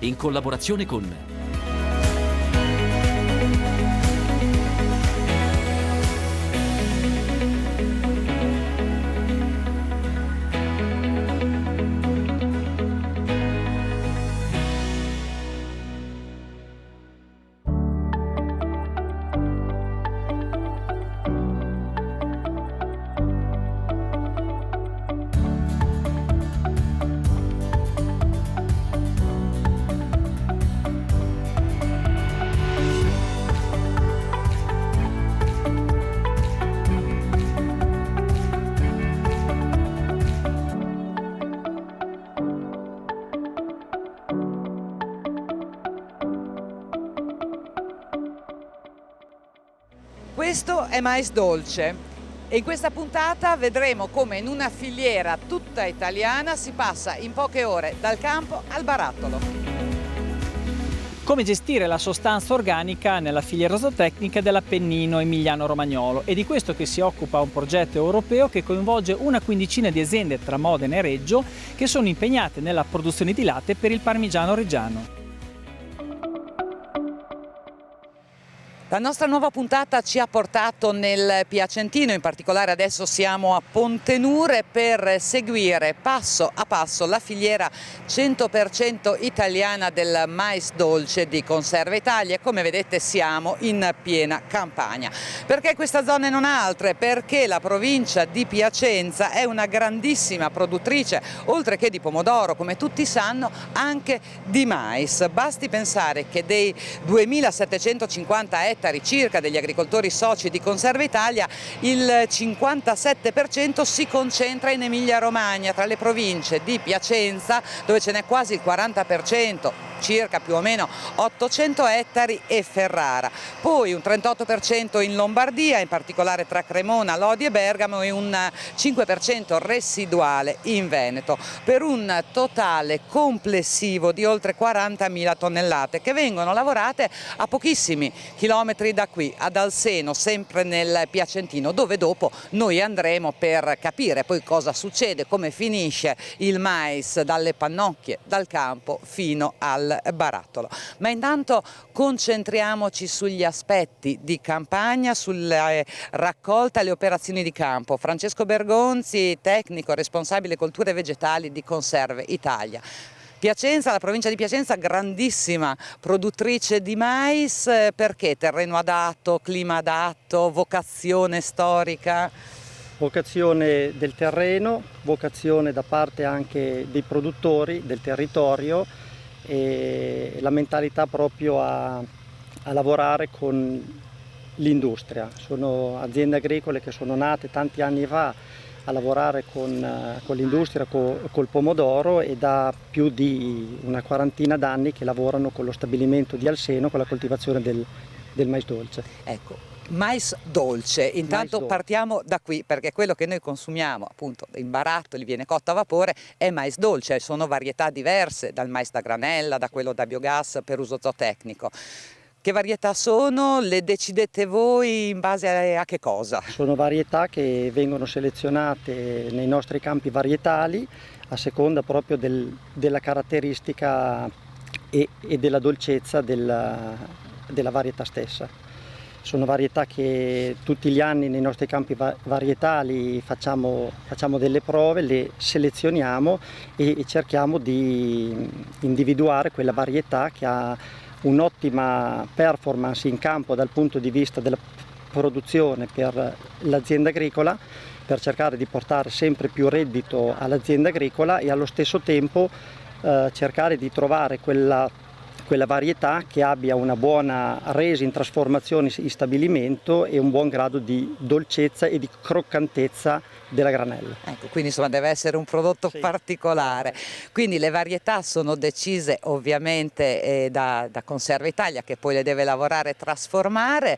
in collaborazione con Questo è Mais Dolce e in questa puntata vedremo come in una filiera tutta italiana si passa in poche ore dal campo al barattolo. Come gestire la sostanza organica nella filiera zootecnica dell'Appennino emiliano-romagnolo. È di questo che si occupa un progetto europeo che coinvolge una quindicina di aziende tra Modena e Reggio che sono impegnate nella produzione di latte per il parmigiano reggiano. La nostra nuova puntata ci ha portato nel Piacentino, in particolare adesso siamo a Pontenure per seguire passo a passo la filiera 100% italiana del mais dolce di Conserve Italia e come vedete siamo in piena campagna. Perché questa zona e non altre? Perché la provincia di Piacenza è una grandissima produttrice, oltre che di pomodoro, come tutti sanno, anche di mais. Basti pensare che dei 2750 ettari circa degli agricoltori soci di Conserve Italia, il 57% si concentra in Emilia-Romagna, tra le province di Piacenza, dove ce n'è quasi il 40%, circa più o meno 800 ettari, e Ferrara. Poi un 38% in Lombardia, in particolare tra Cremona, Lodi e Bergamo, e un 5% residuale in Veneto, per un totale complessivo di oltre 40.000 tonnellate che vengono lavorate a pochissimi chilometri da qui, ad Alseno, sempre nel Piacentino, dove dopo noi andremo per capire poi cosa succede, come finisce il mais dalle pannocchie, dal campo fino al barattolo. Ma intanto concentriamoci sugli aspetti di campagna, sulla raccolta e le operazioni di campo. Francesco Bergonzi, tecnico responsabile colture vegetali di Conserve Italia. Piacenza, la provincia di Piacenza, grandissima produttrice di mais, perché terreno adatto, clima adatto, vocazione storica? Vocazione del terreno, vocazione da parte anche dei produttori del territorio e la mentalità proprio a lavorare con l'industria. Sono aziende agricole che sono nate tanti anni fa a lavorare con l'industria, col pomodoro, e da più di una quarantina d'anni che lavorano con lo stabilimento di Alseno, con la coltivazione del mais dolce. Ecco, mais dolce, intanto partiamo da qui, perché quello che noi consumiamo appunto in barattoli, viene cotto a vapore, è mais dolce, sono varietà diverse dal mais da granella, da quello da biogas per uso zootecnico. Che varietà sono? Le decidete voi in base a che cosa? Sono varietà che vengono selezionate nei nostri campi varietali a seconda proprio della caratteristica e della dolcezza della varietà stessa. Sono varietà che tutti gli anni nei nostri campi varietali facciamo delle prove, le selezioniamo e cerchiamo di individuare quella varietà che ha un'ottima performance in campo dal punto di vista della produzione per l'azienda agricola, per cercare di portare sempre più reddito all'azienda agricola e allo stesso tempo cercare di trovare quella varietà che abbia una buona resa in trasformazione in stabilimento e un buon grado di dolcezza e di croccantezza della granella. Ecco, quindi insomma deve essere un prodotto particolare. Quindi le varietà sono decise ovviamente da Conserve Italia, che poi le deve lavorare e trasformare.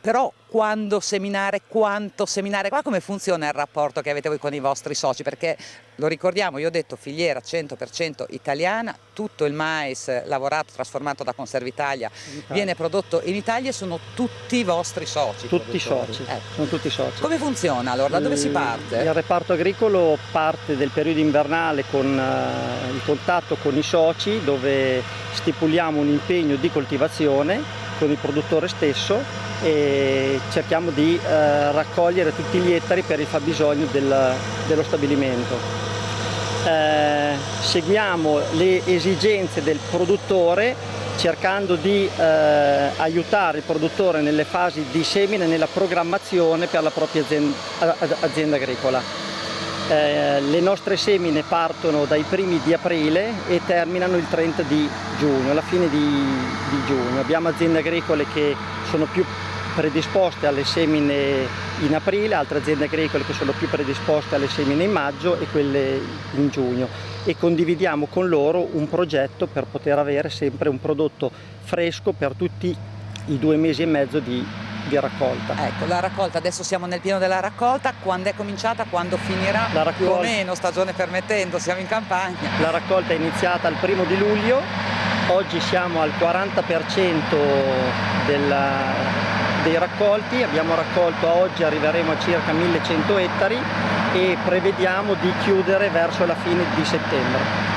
Però quando seminare, quanto seminare, qua come funziona il rapporto che avete voi con i vostri soci? Perché lo ricordiamo, io ho detto filiera 100% italiana, tutto il mais lavorato, trasformato da Conservitalia viene prodotto in Italia e sono tutti i vostri soci. Tutti soci, sono tutti soci. Come funziona allora? Da dove si parte? Il reparto agricolo parte del periodo invernale con il contatto con i soci, dove stipuliamo un impegno di coltivazione con il produttore stesso e cerchiamo di raccogliere tutti gli ettari per il fabbisogno dello stabilimento. Seguiamo le esigenze del produttore cercando di aiutare il produttore nelle fasi di semine e nella programmazione per la propria azienda agricola. Le nostre semine partono dai primi di aprile e terminano il 30 di giugno, alla fine di giugno. Abbiamo aziende agricole che sono più predisposte alle semine in aprile, altre aziende agricole che sono più predisposte alle semine in maggio e quelle in giugno, e condividiamo con loro un progetto per poter avere sempre un prodotto fresco per tutti i 2 mesi e mezzo di raccolta. Ecco, la raccolta, adesso siamo nel pieno della raccolta, quando è cominciata, quando finirà? Più o meno, stagione permettendo, siamo in campagna. La raccolta è iniziata il 1° di luglio, oggi siamo al 40% dei raccolti, abbiamo raccolto a oggi, arriveremo a circa 1100 ettari e prevediamo di chiudere verso la fine di settembre.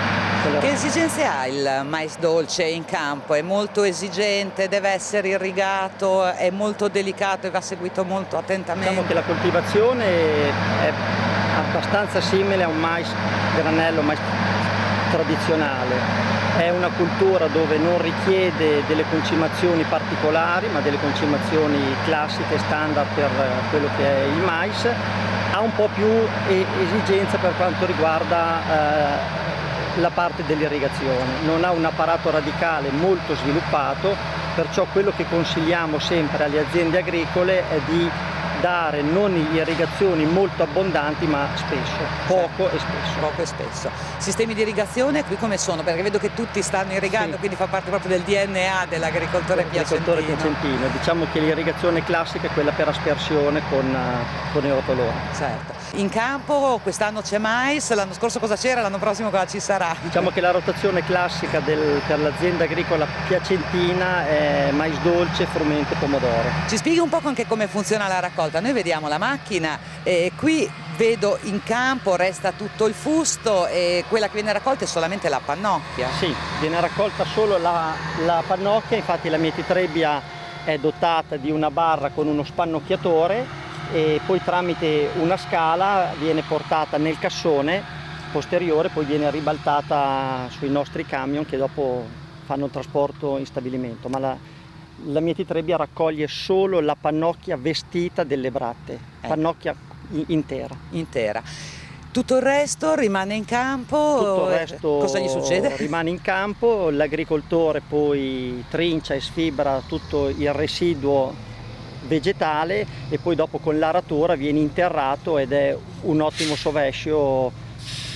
Che esigenze ha il mais dolce in campo? È molto esigente, deve essere irrigato, è molto delicato e va seguito molto attentamente? Diciamo che la coltivazione è abbastanza simile a un mais granello, mais tradizionale. È una cultura dove non richiede delle concimazioni particolari, ma delle concimazioni classiche, standard per quello che è il mais. Ha un po' più esigenza per quanto riguarda la parte dell'irrigazione, non ha un apparato radicale molto sviluppato, perciò quello che consigliamo sempre alle aziende agricole è di dare non irrigazioni molto abbondanti ma spesso, poco e spesso. Poco e spesso. Sistemi di irrigazione qui come sono? Perché vedo che tutti stanno irrigando, sì. Quindi fa parte proprio del DNA dell'agricoltore piacentino. Diciamo che l'irrigazione classica è quella per aspersione con il rotolone. Certo. In campo quest'anno c'è mais, l'anno scorso cosa c'era, l'anno prossimo cosa ci sarà? Diciamo che la rotazione classica per l'azienda agricola piacentina è mais dolce, frumento e pomodoro. Ci spieghi un po' anche come funziona la raccolta? Noi vediamo la macchina e qui vedo in campo resta tutto il fusto e quella che viene raccolta è solamente la pannocchia. Sì, viene raccolta solo la pannocchia, infatti la mietitrebbia è dotata di una barra con uno spannocchiatore e poi tramite una scala viene portata nel cassone posteriore, poi viene ribaltata sui nostri camion che dopo fanno il trasporto in stabilimento, ma la mietitrebbia raccoglie solo la pannocchia vestita delle bratte, pannocchia intera. Tutto il resto rimane in campo? Tutto il resto cosa gli succede? Rimane in campo, l'agricoltore poi trincia e sfibra tutto il residuo vegetale e poi dopo con l'aratura viene interrato ed è un ottimo sovescio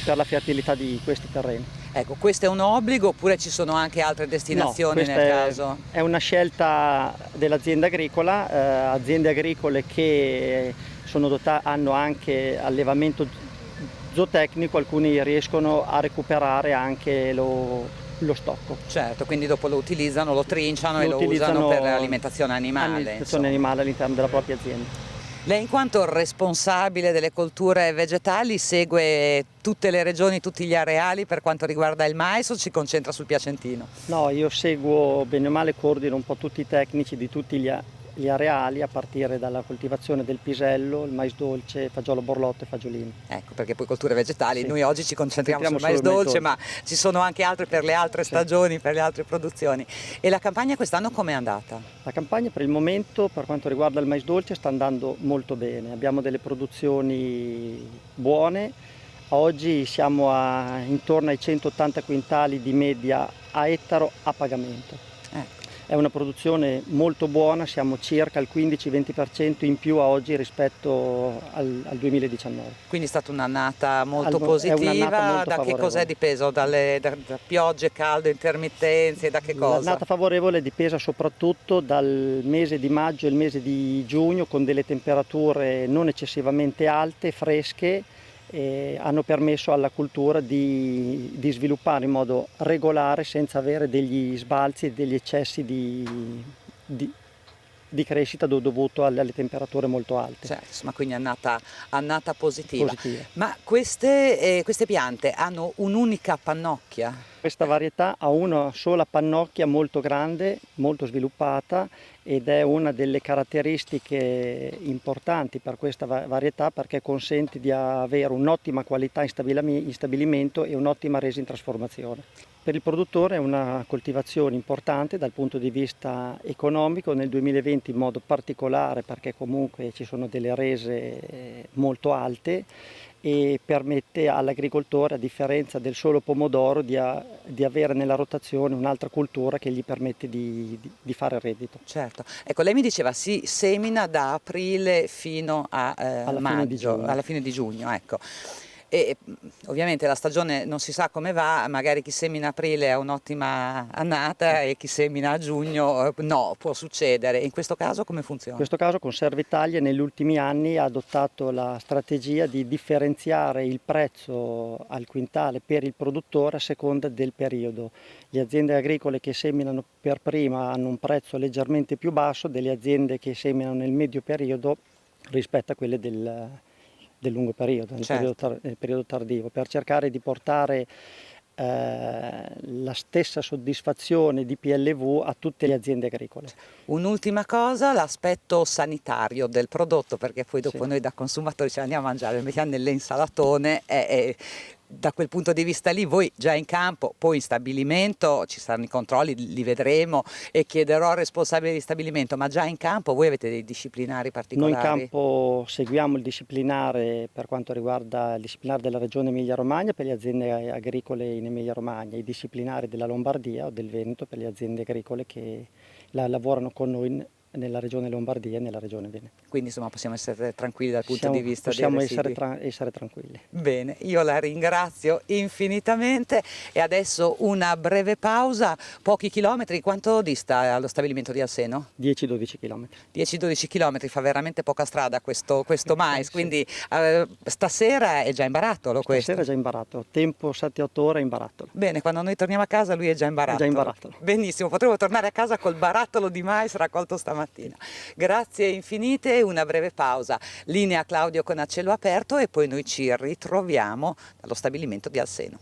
per la fertilità di questi terreni. Ecco, questo è un obbligo oppure ci sono anche altre destinazioni nel caso? È una scelta dell'azienda agricola, aziende agricole che hanno anche allevamento zootecnico, alcuni riescono a recuperare anche lo stocco. Certo, quindi dopo lo utilizzano, lo trinciano e lo usano per l'alimentazione animale. Alimentazione animale all'interno della propria azienda. Lei in quanto responsabile delle colture vegetali segue tutte le regioni, tutti gli areali per quanto riguarda il mais o si concentra sul piacentino? No, io seguo bene o male, coordino un po' tutti i tecnici di tutti gli areali a partire dalla coltivazione del pisello, il mais dolce, fagiolo borlotto e fagiolino. Ecco, perché poi colture vegetali, sì. Noi oggi ci concentriamo sul mais dolce, ma ci sono anche altre per le altre stagioni, per le altre produzioni. E la campagna quest'anno com'è andata? La campagna per il momento, per quanto riguarda il mais dolce, sta andando molto bene. Abbiamo delle produzioni buone. Oggi siamo intorno ai 180 quintali di media a ettaro a pagamento. È una produzione molto buona, siamo circa al 15-20% in più a oggi rispetto al 2019. Quindi è stata un'annata molto È positiva. un'annata molto Da che favorevole. cos'è dipeso? Da piogge, caldo, intermittenze, da che cosa? L'annata favorevole è dipesa soprattutto dal mese di maggio e il mese di giugno, con delle temperature non eccessivamente alte, fresche, hanno permesso alla cultura di sviluppare in modo regolare senza avere degli sbalzi e degli eccessi di- di crescita dovuto alle temperature molto alte. Cioè, insomma, quindi annata positiva. Positive. Ma queste piante hanno un'unica pannocchia? Questa varietà ha una sola pannocchia molto grande, molto sviluppata, ed è una delle caratteristiche importanti per questa varietà, perché consente di avere un'ottima qualità in stabilimento e un'ottima resa in trasformazione. Per il produttore è una coltivazione importante dal punto di vista economico, nel 2020 in modo particolare, perché comunque ci sono delle rese molto alte, e permette all'agricoltore, a differenza del solo pomodoro, di avere nella rotazione un'altra cultura che gli permette di fare reddito. Certo. Ecco, lei mi diceva si semina da aprile fino a Alla fine di maggio, giugno. alla fine di giugno, ecco. E ovviamente la stagione non si sa come va, magari chi semina a aprile ha un'ottima annata e chi semina a giugno no, può succedere. In questo caso come In funziona? questo caso Conserve Italia negli ultimi anni ha adottato la strategia di differenziare il prezzo al quintale per il produttore a seconda del periodo. Le aziende agricole che seminano per prima hanno un prezzo leggermente più basso delle aziende che seminano nel medio periodo rispetto a quelle del lungo periodo, Certo. nel periodo tardivo, per cercare di portare la stessa soddisfazione di PLV a tutte le aziende agricole. Un'ultima cosa, l'aspetto sanitario del prodotto, perché poi dopo Sì. noi da consumatori ce l'andiamo a mangiare, lo mettiamo nell'insalatone e da quel punto di vista lì voi già in campo, poi in stabilimento ci saranno i controlli, li vedremo e chiederò al responsabile di stabilimento, ma già in campo voi avete dei disciplinari Noi in particolari? campo seguiamo il disciplinare per quanto riguarda il disciplinare della regione Emilia-Romagna per le aziende agricole in Emilia-Romagna, i disciplinari della Lombardia o del Veneto per le aziende agricole che lavorano con noi nella regione Lombardia e nella regione Veneto. Quindi insomma possiamo essere tranquilli dal punto di vista dei Possiamo residui. essere tranquilli. Bene, io la ringrazio infinitamente e adesso una breve pausa, pochi chilometri, quanto dista allo stabilimento di Alseno? 10-12 km. 10-12 chilometri, fa veramente poca strada questo mais, Sì. quindi stasera è già in barattolo questo? Stasera è già in barattolo, tempo 7-8 ore in barattolo. Bene, quando noi torniamo a casa lui è già in È barattolo. già in barattolo. Benissimo, potremo tornare a casa col barattolo di mais raccolto stamattina. Grazie infinite, una breve pausa. Linea Claudio con a cielo aperto e poi noi ci ritroviamo dallo stabilimento di Alseno.